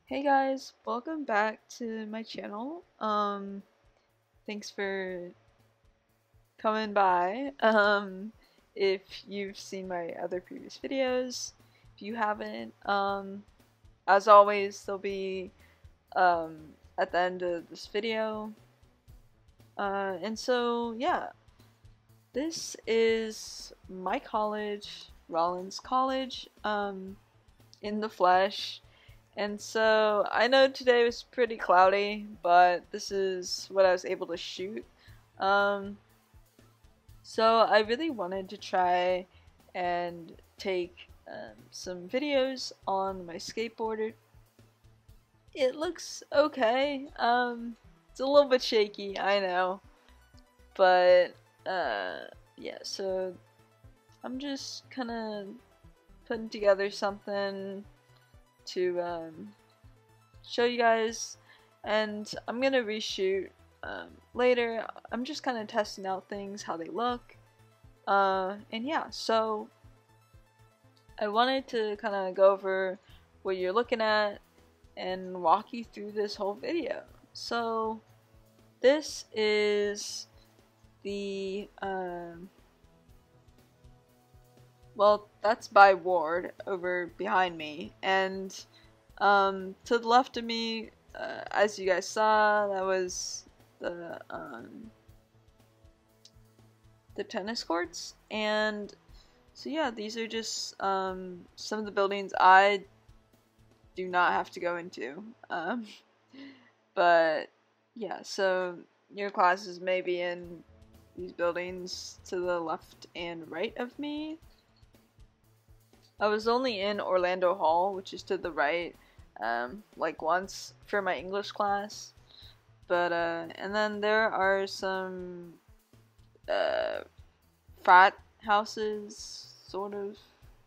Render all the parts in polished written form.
Hey guys, welcome back to my channel. Thanks for coming by. If you've seen my other previous videos, if you haven't, as always, they'll be at the end of this video. And so yeah, this is my college, Rollins College, in the flesh. And so I know today was pretty cloudy, but this is what I was able to shoot. Um, so I really wanted to try and take some videos on my skateboard. It looks okay. It's a little bit shaky, I know, but yeah. So I'm just kind of putting together something to show you guys, and I'm gonna reshoot later. I'm just kind of testing out things, how they look, and yeah, so I wanted to kind of go over what you're looking at and walk you through this whole video. So this is the well, that's by Ward over behind me, and to the left of me, as you guys saw, that was the tennis courts. And so yeah, these are just some of the buildings I do not have to go into, but yeah, so your classes may be in these buildings to the left and right of me. I was only in Orlando Hall, which is to the right, like once for my English class. But, and then there are some, frat houses, sort of,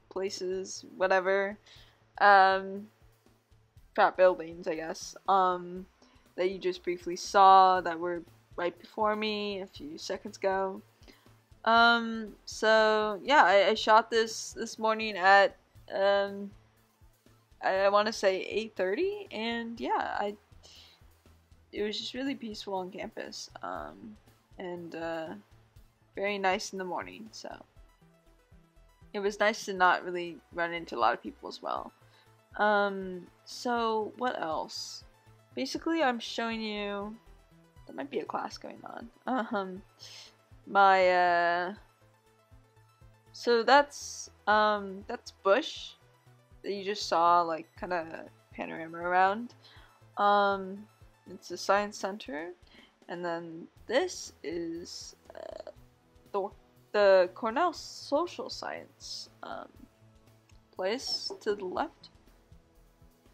places, whatever, frat buildings, I guess, that you just briefly saw that were right before me a few seconds ago. So yeah, I shot this morning at I want to say 8:30, and yeah, it was just really peaceful on campus, and very nice in the morning. So it was nice to not really run into a lot of people as well. So what else? Basically, I'm showing you. There might be a class going on. My so that's Bush that you just saw, like, kind of panorama around. It's a science center, and then this is the Cornell social science place to the left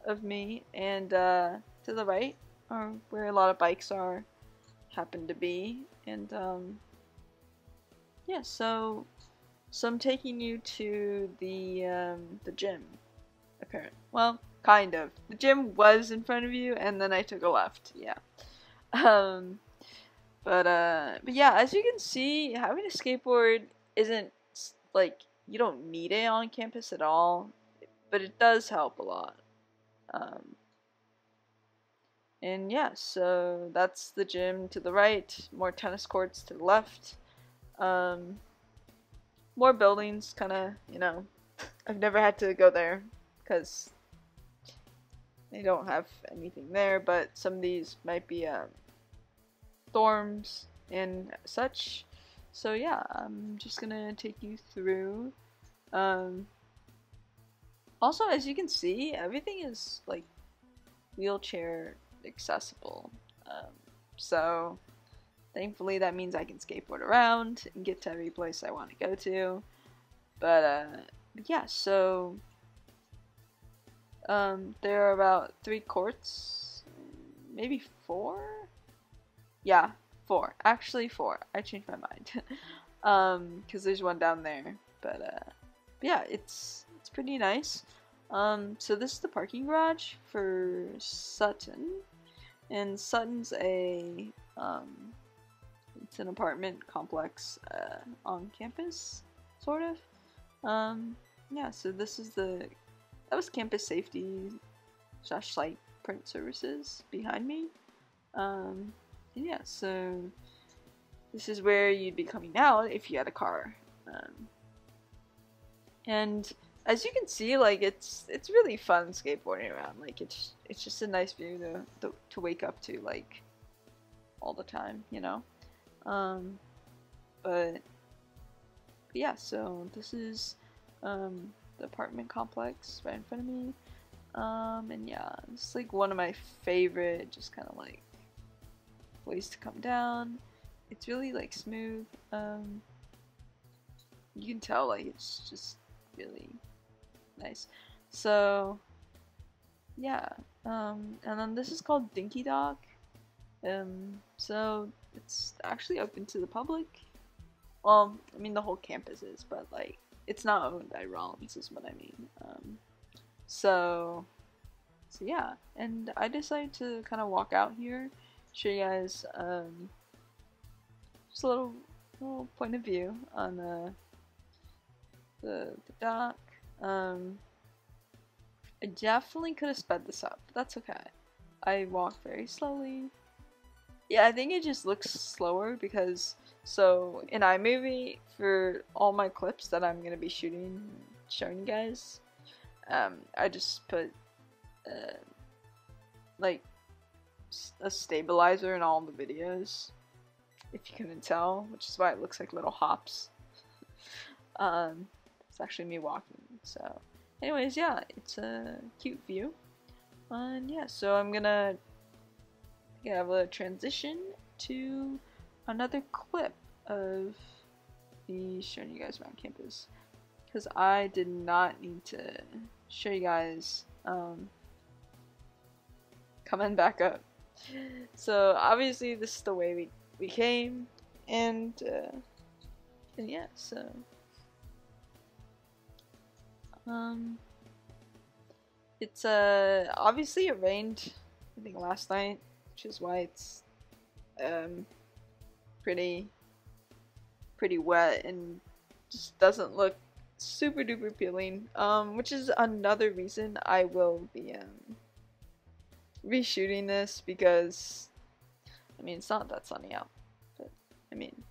of me, and to the right are where a lot of bikes are happen to be. And yeah, so I'm taking you to the gym. Apparently, well, kind of. The gym was in front of you, and then I took a left. Yeah. But yeah, as you can see, having a skateboard isn't like, you don't need it on campus at all, but it does help a lot. And yeah, so that's the gym to the right, more tennis courts to the left. More buildings, kind of, you know, I've never had to go there because they don't have anything there, but some of these might be dorms and such. So yeah, I'm just gonna take you through. Also, as you can see, everything is like wheelchair accessible. So thankfully that means I can skateboard around and get to every place I want to go to. But yeah, so there are about 3 courts, maybe 4? Yeah, 4. Actually 4. I changed my mind. Because there's one down there. But yeah, it's pretty nice. So this is the parking garage for Sutton. And Sutton's it's an apartment complex on campus, sort of. Yeah, so this is that was campus safety / like fingerprint services behind me. And yeah, so this is where you'd be coming out if you had a car. And as you can see, like it's really fun skateboarding around. Like it's just a nice view to wake up to, like all the time, you know. But yeah, so this is the apartment complex right in front of me. And yeah, it's like one of my favorite, just kind of like ways to come down. It's really like smooth. You can tell like it's just really nice. So yeah, and then this is called Dinky Dock. So it's actually open to the public. Well, I mean the whole campus is, but like it's not owned by Rollins is what I mean. So yeah, and I decided to kind of walk out here, show you guys just a little point of view on the dock. I definitely could have sped this up, but that's okay. I walk very slowly. Yeah, I think it just looks slower because, so in iMovie, for all my clips that I'm gonna be showing you guys, I just put like a stabilizer in all the videos, if you couldn't tell, which is why it looks like little hops. It's actually me walking. So anyways, yeah, it's a cute view. And yeah, so I'm gonna have a transition to another clip of me showing you guys around campus, because I did not need to show you guys coming back up. So obviously this is the way we came, and yeah, so it's obviously it rained I think last night, which is why it's pretty wet and just doesn't look super duper appealing, which is another reason I will be reshooting this, because I mean it's not that sunny out, but I mean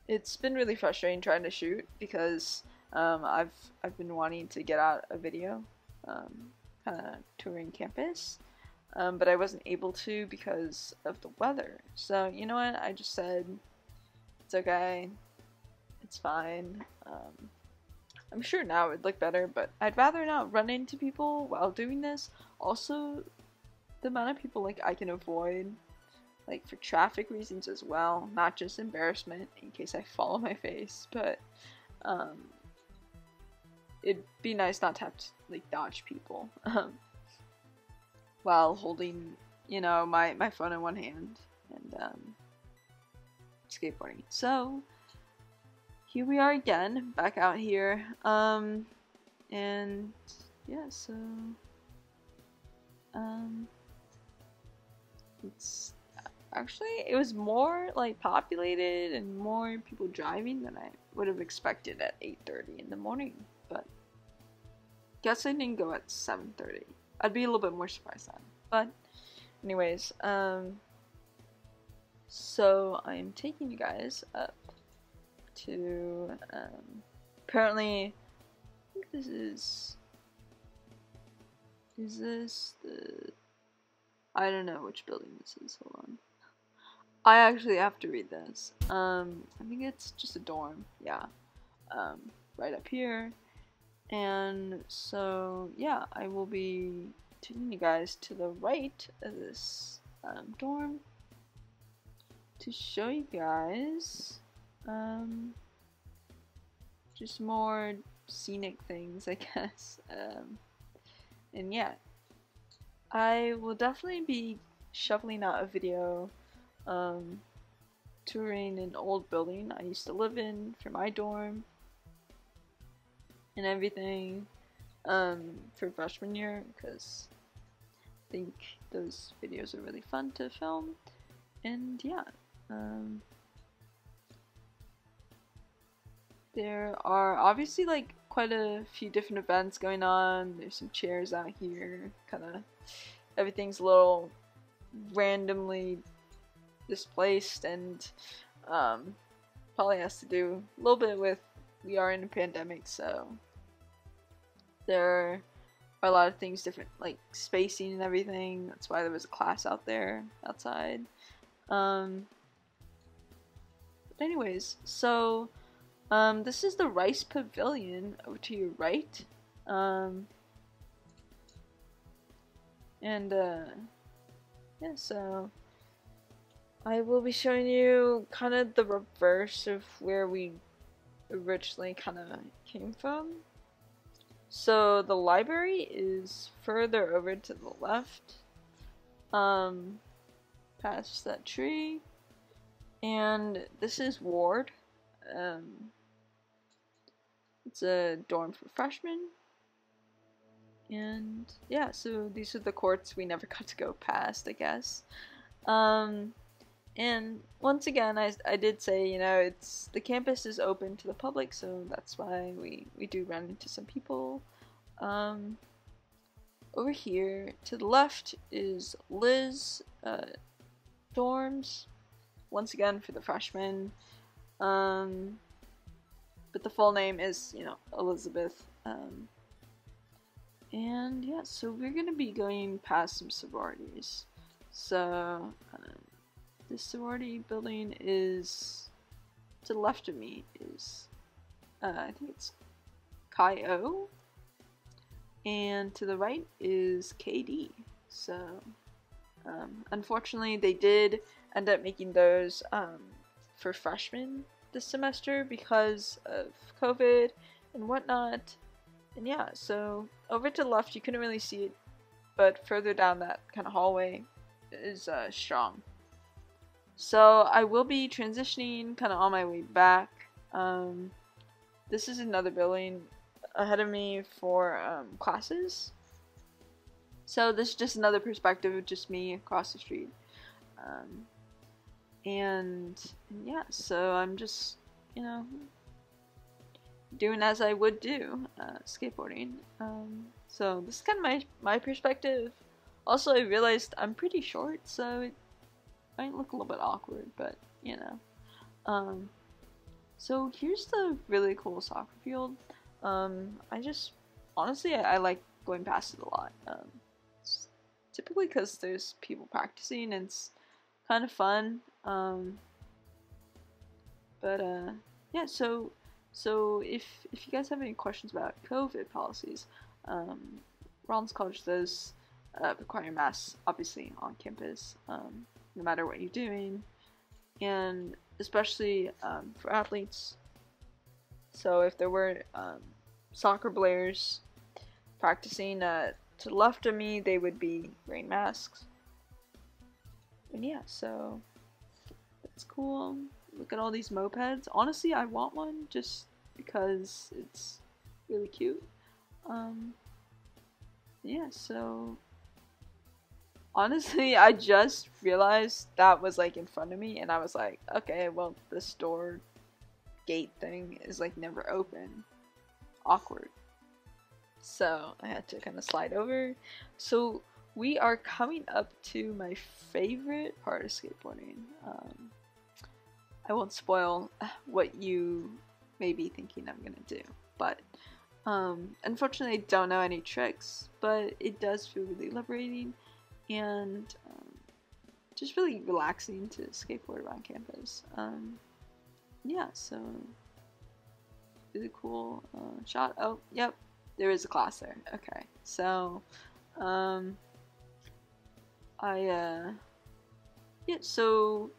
it's been really frustrating trying to shoot, because I've been wanting to get out a video kind of touring campus, but I wasn't able to because of the weather. So you know what, I just said it's okay, it's fine. I'm sure now it would look better, but I'd rather not run into people while doing this. Also, the amount of people like I can avoid, like for traffic reasons as well, not just embarrassment in case I fall on my face, but it'd be nice not to have to like dodge people while holding, you know, my phone in one hand and skateboarding. So here we are again, back out here, and yeah, so it's actually, it was more like populated and more people driving than I would have expected at 8:30 in the morning, but guess I didn't go at 7:30. I'd be a little bit more surprised then. But anyways, so I'm taking you guys up to apparently I think this is this the, I don't know which building this is, hold on. I actually have to read this. I think it's just a dorm, yeah. Right up here. And so yeah, I will be taking you guys to the right of this dorm to show you guys just more scenic things, I guess. And yeah, I will definitely be shoveling out a video touring an old building I used to live in for my dorm and everything for freshman year, because I think those videos are really fun to film. And yeah, there are obviously like quite a few different events going on. There's some chairs out here, kind of everything's a little randomly displaced, and probably has to do a little bit with we are in a pandemic, so there are a lot of things different, like spacing and everything. That's why there was a class out there outside. But anyways, so this is the Rice Pavilion over to your right. Yeah, so I will be showing you kind of the reverse of where we originally kind of came from. So the library is further over to the left, past that tree, and this is Ward. It's a dorm for freshmen, and yeah, so these are the courts we never got to go past, I guess. And once again, I did say, you know, the campus is open to the public, so that's why we do run into some people. Over here to the left is Liz dorms, once again for the freshmen. But the full name is, you know, Elizabeth. And yeah, so we're gonna be going past some sororities. So this sorority building is to the left of me is I think it's Chi O, and to the right is KD. So unfortunately they did end up making those for freshmen this semester because of COVID and whatnot. And yeah, so over to the left you couldn't really see it, but further down that kind of hallway is Strong. So I will be transitioning kind of on my way back. This is another building ahead of me for classes. So this is just another perspective of just me across the street. And yeah, so I'm just, you know, doing as I would do, skateboarding. So this is kind of my perspective. Also, I realized I'm pretty short, so it might look a little bit awkward, but you know. So here's the really cool soccer field. Honestly, I like going past it a lot. Typically because there's people practicing and it's kind of fun. Yeah, so if you guys have any questions about COVID policies, Rollins College does require masks, obviously, on campus, no matter what you're doing, and especially for athletes. So if there were soccer players practicing to the left of me, they would be wearing masks. And yeah, so that's cool. Look at all these mopeds. Honestly, I want one just because it's really cute. Yeah, so honestly, I just realized that was like in front of me, and I was like, okay, well, the store gate thing is like never open. Awkward. So I had to kind of slide over. So we are coming up to my favorite part of skateboarding. I won't spoil what you may be thinking I'm gonna do, but unfortunately I don't know any tricks, but it does feel really liberating and just really relaxing to skateboard around campus. Yeah, so really cool shot. Oh, yep, there is a class there. Okay, so yeah, so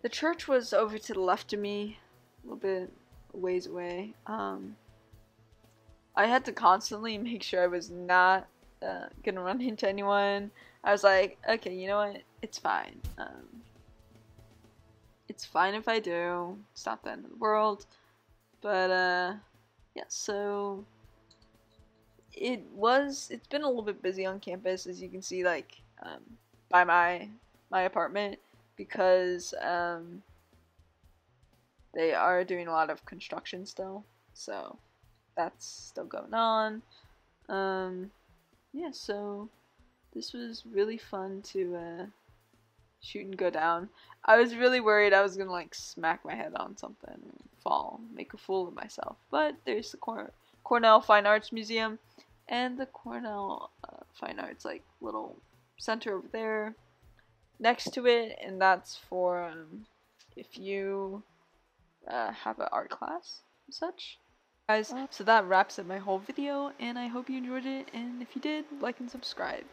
the church was over to the left of me, a little bit a ways away. I had to constantly make sure I was not gonna run into anyone. I was like, okay, you know what? It's fine. It's fine if I do. It's not the end of the world. But yeah, so it's been a little bit busy on campus, as you can see, like by my apartment, because they are doing a lot of construction still. So that's still going on. Yeah, so this was really fun to shoot and go down. I was really worried I was gonna like smack my head on something, fall, make a fool of myself. But there's the Cornell Fine Arts Museum and the Cornell Fine Arts like little center over there next to it, and that's for if you have an art class and such. Guys, so that wraps up my whole video, and I hope you enjoyed it, and if you did, like and subscribe.